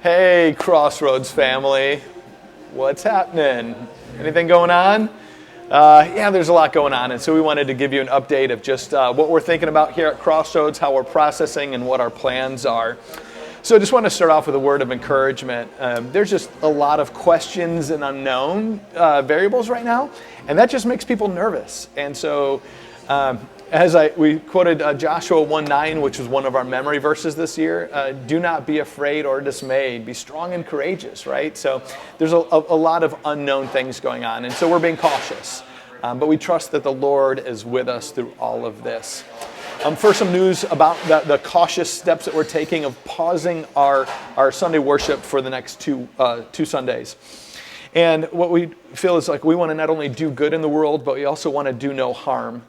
Hey, Crossroads family. What's happening? Anything going on? Yeah, there's a lot going on, and so we wanted to give you an update of just what we're thinking about here at Crossroads, how we're processing, and what our plans are. So I just want to start off with a word of encouragement. There's just a lot of questions and unknown variables right now, and that just makes people nervous. And so we quoted Joshua 1:9, which was one of our memory verses this year. Do not be afraid or dismayed. Be strong and courageous, right? So there's a lot of unknown things going on, and so we're being cautious. But we trust that the Lord is with us through all of this. First, some news about the cautious steps that we're taking of pausing our Sunday worship for the next two Sundays. And what we feel is like we want to not only do good in the world, but we also want to do no harm.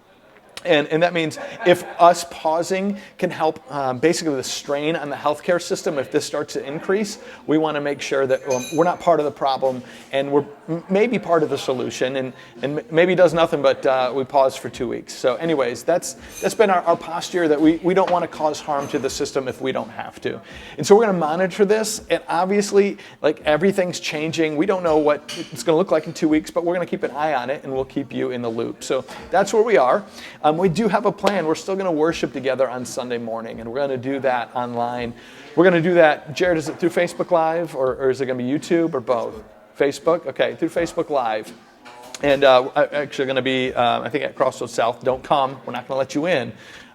And that means if us pausing can help basically the strain on the healthcare system, if this starts to increase, we want to make sure that we're not part of the problem and we're maybe part of the solution, and maybe does nothing but we pause for 2 weeks. So anyways, that's been our posture, that we don't want to cause harm to the system if we don't have to. And so we're going to monitor this, and obviously like everything's changing. We don't know what it's going to look like in 2 weeks, but we're going to keep an eye on it and we'll keep you in the loop. So that's where we are. We do have a plan. We're still going to worship together on Sunday morning, and we're going to do that online. We're going to do that, Jared, is it through Facebook Live, or is it going to be YouTube, or both? Facebook? Okay, through Facebook Live. And actually going to be, I think, at Crossroads South. Don't come. We're not going to let you in.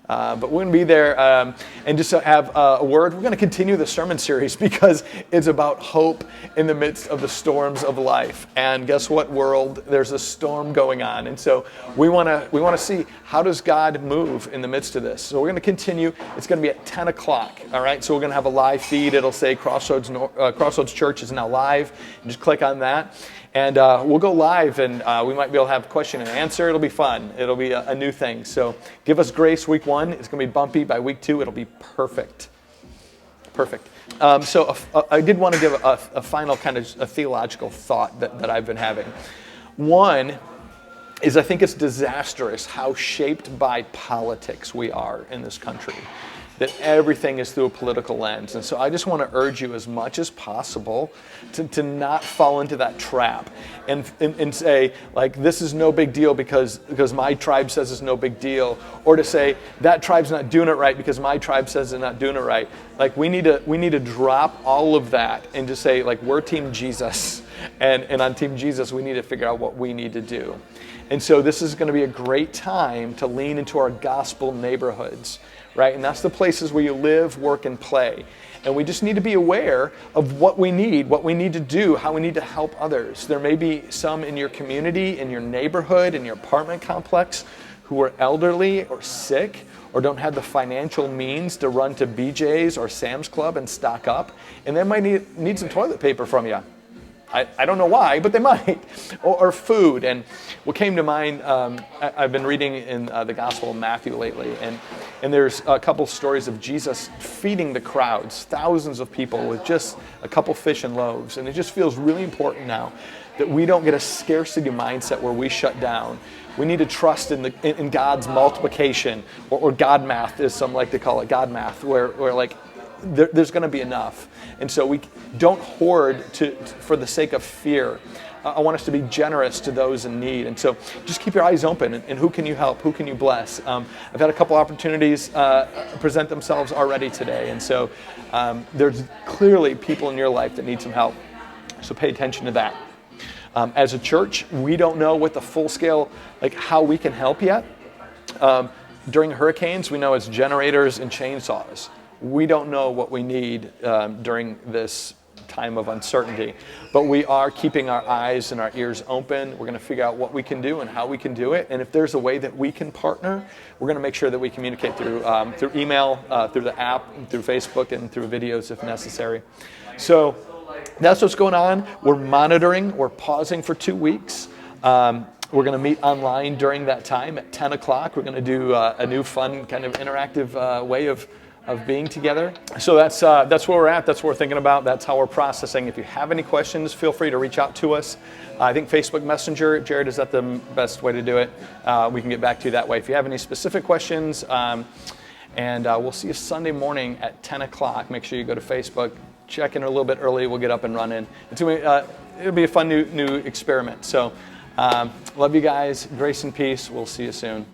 But we're going to be there and just have a word. We're going to continue the sermon series because it's about hope in the midst of the storms of life. And guess what, world? There's a storm going on. And so we want to see, how does God move in the midst of this? So we're going to continue. It's going to be at 10 o'clock. All right. So we're going to have a live feed. It'll say Crossroads Church is now live. And just click on that. And we'll go live, and we might be able to have question and answer. It'll be fun. It'll be a new thing. So give us grace week 1. It's going to be bumpy. By week 2, it'll be perfect. Perfect. So I did want to give a final kind of a theological thought that I've been having. One is, I think it's disastrous how shaped by politics we are in this country, that everything is through a political lens. And so I just want to urge you as much as possible to not fall into that trap and say, like, this is no big deal because my tribe says it's no big deal, or to say that tribe's not doing it right because my tribe says they're not doing it right. Like, we need to drop all of that and just say, like, we're Team Jesus, and on Team Jesus we need to figure out what we need to do. And so this is going to be a great time to lean into our gospel neighborhoods, right? And that's the places where you live, work, and play. And we just need to be aware of what we need to do, how we need to help others. There may be some in your community, in your neighborhood, in your apartment complex, who are elderly or sick or don't have the financial means to run to BJ's or Sam's Club and stock up. And they might need some toilet paper from you. I don't know why, but they might. Or food. And what came to mind, I've been reading in the Gospel of Matthew lately, and there's a couple stories of Jesus feeding the crowds, thousands of people, with just a couple fish and loaves. And it just feels really important now that we don't get a scarcity mindset where we shut down. We need to trust in God's multiplication, or God math, as some like to call it, God math, where like, there's going to be enough. And so we don't hoard for the sake of fear. I want us to be generous to those in need. And so just keep your eyes open. And who can you help? Who can you bless? I've had a couple opportunities present themselves already today. And so there's clearly people in your life that need some help. So pay attention to that. As a church, we don't know what the full scale, like how we can help yet. During hurricanes, we know it's generators and chainsaws. We don't know what we need during this time of uncertainty, but we are keeping our eyes and our ears open. We're going to figure out what we can do and how we can do it. And if there's a way that we can partner, we're going to make sure that we communicate through email, through the app, through Facebook, and through videos if necessary. So that's what's going on. We're monitoring. We're pausing for 2 weeks. We're going to meet online during that time at 10 o'clock. We're going to do a new fun kind of interactive way of being together. So that's where we're at. That's what we're thinking about. That's how we're processing. If you have any questions, feel free to reach out to us. I think Facebook Messenger, Jared, is that the best way to do it? We can get back to you that way. If you have any specific questions, and we'll see you Sunday morning at 10 o'clock. Make sure you go to Facebook, check in a little bit early. We'll get up and running. It'll be a fun new experiment. So love you guys. Grace and peace. We'll see you soon.